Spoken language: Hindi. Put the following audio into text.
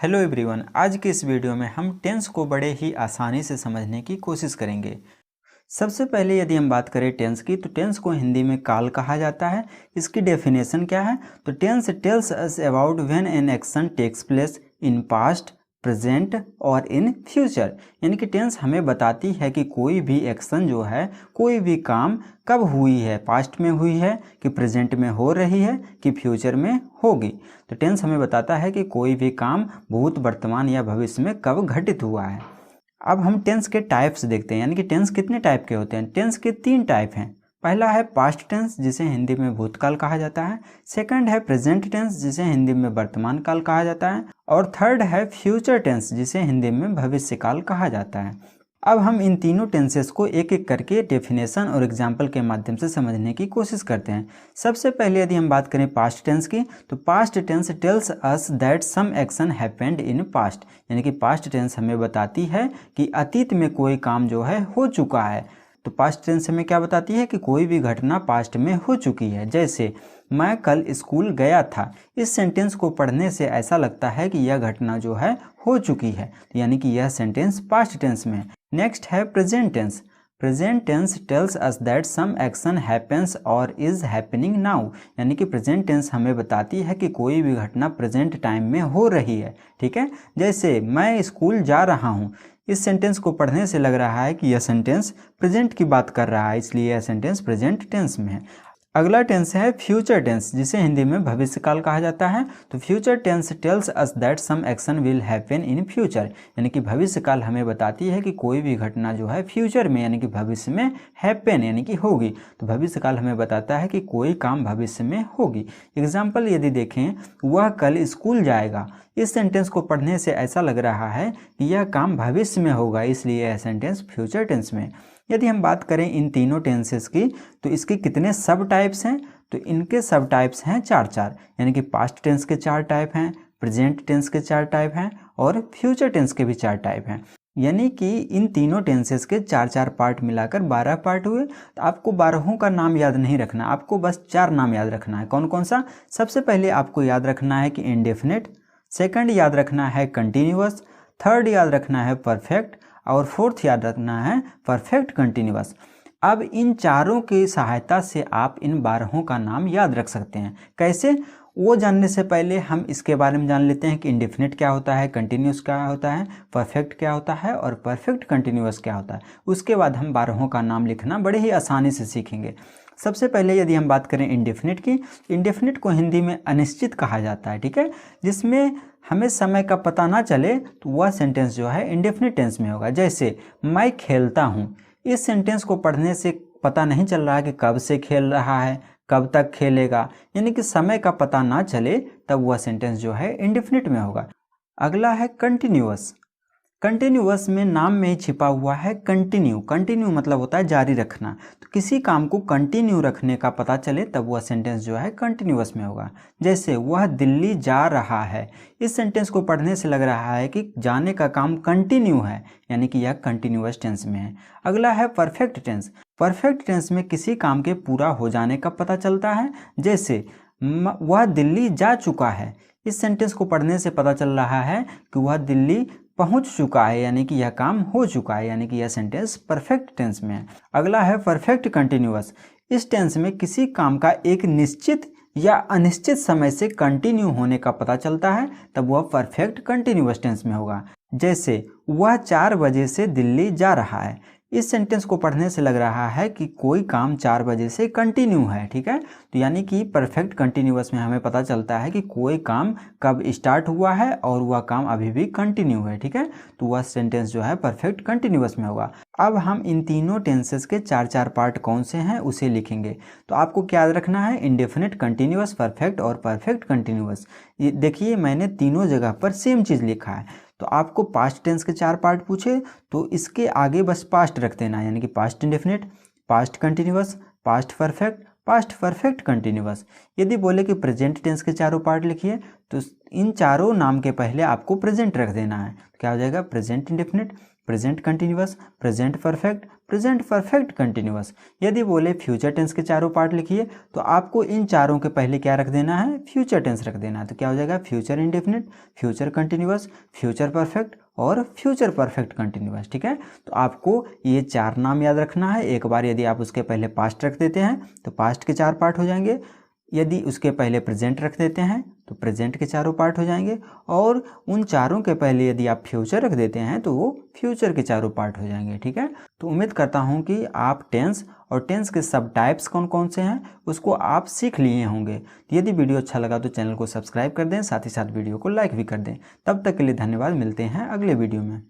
हेलो एवरीवन, आज के इस वीडियो में हम टेंस को बड़े ही आसानी से समझने की कोशिश करेंगे। सबसे पहले यदि हम बात करें टेंस की, तो टेंस को हिंदी में काल कहा जाता है। इसकी डेफिनेशन क्या है? तो tense tells us about when an action takes place in past, present और इन फ्यूचर। यानी कि टेंस हमें बताती है कि कोई भी एक्शन जो है, कोई भी काम कब हुई है, पास्ट में हुई है कि प्रेजेंट में हो रही है कि फ्यूचर में होगी। तो टेंस हमें बताता है कि कोई भी काम भूत, वर्तमान या भविष्य में कब घटित हुआ है। अब हम टेंस के टाइप्स देखते हैं, यानी कि टेंस कितने टाइप के होते हैं। टेंस के 3 टाइप हैं। पहला है पास्ट टेंस, जिसे हिंदी में भूतकाल कहा जाता है। सेकंड है प्रेजेंट टेंस, जिसे हिंदी में वर्तमान काल कहा जाता है। और थर्ड है फ्यूचर टेंस, जिसे हिंदी में भविष्य काल कहा जाता है। अब हम इन तीनों टेंसेस को एक एक करके डेफिनेशन और एग्जाम्पल के माध्यम से समझने की कोशिश करते हैं। सबसे पहले यदि हम बात करें पास्ट टेंस की, तो past tense tells us that some action happened in past. यानी कि पास्ट टेंस हमें बताती है कि अतीत में कोई काम जो है हो चुका है। तो पास्ट टेंस हमें क्या बताती है कि कोई भी घटना पास्ट में हो चुकी है। जैसे मैं कल स्कूल गया था, इस सेंटेंस को पढ़ने से ऐसा लगता है कि यह घटना जो है हो चुकी है, यानी कि यह सेंटेंस पास्ट टेंस में है। नेक्स्ट है present tense. Present tense tells us that some action happens और इज हैपनिंग नाउ। यानी कि प्रेजेंट टेंस हमें बताती है कि कोई भी घटना प्रेजेंट टाइम में हो रही है। ठीक है, जैसे मैं स्कूल जा रहा हूँ, इस सेंटेंस को पढ़ने से लग रहा है कि यह सेंटेंस प्रेजेंट की बात कर रहा है, इसलिए यह सेंटेंस प्रेजेंट टेंस में है। अगला टेंस है फ्यूचर टेंस, जिसे हिंदी में भविष्य काल कहा जाता है। तो future tense tells us that some action will happen in future. यानी कि भविष्य काल हमें बताती है कि कोई भी घटना जो है फ्यूचर में, यानी कि भविष्य में हैपन यानी कि होगी। तो भविष्य काल हमें बताता है कि कोई काम भविष्य में होगी। एग्जाम्पल यदि देखें, वह कल स्कूल जाएगा, इस सेंटेंस को पढ़ने से ऐसा लग रहा है कि यह काम भविष्य में होगा, इसलिए यह सेंटेंस फ्यूचर टेंस में। यदि हम बात करें इन तीनों टेंसेस की, तो इसके कितने सब टाइप्स हैं? तो इनके सब टाइप्स हैं 4 यानी कि पास्ट टेंस के 4 टाइप हैं, प्रेजेंट टेंस के 4 टाइप हैं और फ्यूचर टेंस के भी 4 टाइप हैं। यानी कि इन तीनों टेंसेस के 4 पार्ट मिलाकर 12 पार्ट हुए। तो आपको 12 का नाम याद नहीं रखना, आपको बस 4 नाम याद रखना है। कौन कौन सा? सबसे पहले आपको याद रखना है कि इंडेफिनिट, सेकंड याद रखना है कंटिन्यूअस, थर्ड याद रखना है परफेक्ट और फोर्थ याद रखना है परफेक्ट कंटिन्यूअस। अब इन चारों की सहायता से आप इन 12 का नाम याद रख सकते हैं। कैसे? वो जानने से पहले हम इसके बारे में जान लेते हैं कि इंडेफिनिट क्या होता है, कंटिन्यूअस क्या होता है, परफेक्ट क्या होता है और परफेक्ट कंटिन्यूअस क्या होता है। उसके बाद हम 12 का नाम लिखना बड़े ही आसानी से सीखेंगे। सबसे पहले यदि हम बात करें इंडेफिनिट की, इंडेफिनिट को हिंदी में अनिश्चित कहा जाता है। ठीक है, जिसमें हमें समय का पता ना चले तो वह सेंटेंस जो है इंडेफिनिट टेंस में होगा। जैसे मैं खेलता हूँ, इस सेंटेंस को पढ़ने से पता नहीं चल रहा है कि कब से खेल रहा है, कब तक खेलेगा, यानी कि समय का पता ना चले तब वह सेंटेंस जो है इंडेफिनिट में होगा। अगला है कंटिन्यूअस। कंटिन्यूअस में नाम में ही छिपा हुआ है कंटिन्यू। कंटिन्यू मतलब होता है जारी रखना। तो किसी काम को कंटिन्यू रखने का पता चले तब वह सेंटेंस जो है कंटिन्यूअस में होगा। जैसे वह दिल्ली जा रहा है, इस सेंटेंस को पढ़ने से लग रहा है कि जाने का काम कंटिन्यू है, यानी कि यह कंटिन्यूअस टेंस में है। अगला है परफेक्ट टेंस। परफेक्ट टेंस में किसी काम के पूरा हो जाने का पता चलता है। जैसे वह दिल्ली जा चुका है, इस सेंटेंस को पढ़ने से पता चल रहा है कि वह दिल्ली पहुंच चुका है, यानी कि यह काम हो चुका है, यानी कि यह सेंटेंस परफेक्ट टेंस में है। अगला है परफेक्ट कंटिन्यूअस। इस टेंस में किसी काम का एक निश्चित या अनिश्चित समय से कंटिन्यू होने का पता चलता है, तब वह परफेक्ट कंटिन्यूअस टेंस में होगा। जैसे वह 4 बजे से दिल्ली जा रहा है, इस सेंटेंस को पढ़ने से लग रहा है कि कोई काम 4 बजे से कंटिन्यू है। ठीक है, तो यानी कि परफेक्ट कंटिन्यूअस में हमें पता चलता है कि कोई काम कब स्टार्ट हुआ है और वह काम अभी भी कंटिन्यू है। ठीक है, तो वह सेंटेंस जो है परफेक्ट कंटिन्यूअस में होगा। अब हम इन तीनों टेंसेस के 4 पार्ट कौन से हैं उसे लिखेंगे। तो आपको क्या याद रखना है? इंडेफिनिट, कंटिन्यूअस, परफेक्ट और परफेक्ट कंटिन्यूअस। ये देखिए, मैंने तीनों जगह पर सेम चीज़ लिखा है। तो आपको पास्ट टेंस के 4 पार्ट पूछे तो इसके आगे बस पास्ट रख देना, यानी कि past indefinite, past continuous, past perfect, past perfect continuous. यदि बोले कि प्रेजेंट टेंस के 4 पार्ट लिखिए तो इन चारों नाम के पहले आपको प्रेजेंट रख देना है। तो क्या हो जाएगा? Present indefinite, present continuous, present perfect continuous. यदि बोले फ्यूचर टेंस के चारों पार्ट लिखिए तो आपको इन चारों के पहले क्या रख देना है, फ्यूचर टेंस रख देना है। तो क्या हो जाएगा, future indefinite, future continuous, future perfect और फ्यूचर परफेक्ट कंटिन्यूअस। ठीक है, तो आपको ये 4 नाम याद रखना है। एक बार यदि आप उसके पहले पास्ट रख देते हैं तो पास्ट के 4 पार्ट हो जाएंगे, यदि उसके पहले प्रेजेंट रख देते हैं तो प्रेजेंट के चारों पार्ट हो जाएंगे, और उन चारों के पहले यदि आप फ्यूचर रख देते हैं तो वो फ्यूचर के चारों पार्ट हो जाएंगे। ठीक है, तो उम्मीद करता हूँ कि आप टेंस और टेंस के सब टाइप्स कौन कौन से हैं उसको आप सीख लिए होंगे। तो यदि वीडियो अच्छा लगा तो चैनल को सब्सक्राइब कर दें, साथ ही साथ वीडियो को लाइक भी कर दें। तब तक के लिए धन्यवाद, मिलते हैं अगले वीडियो में।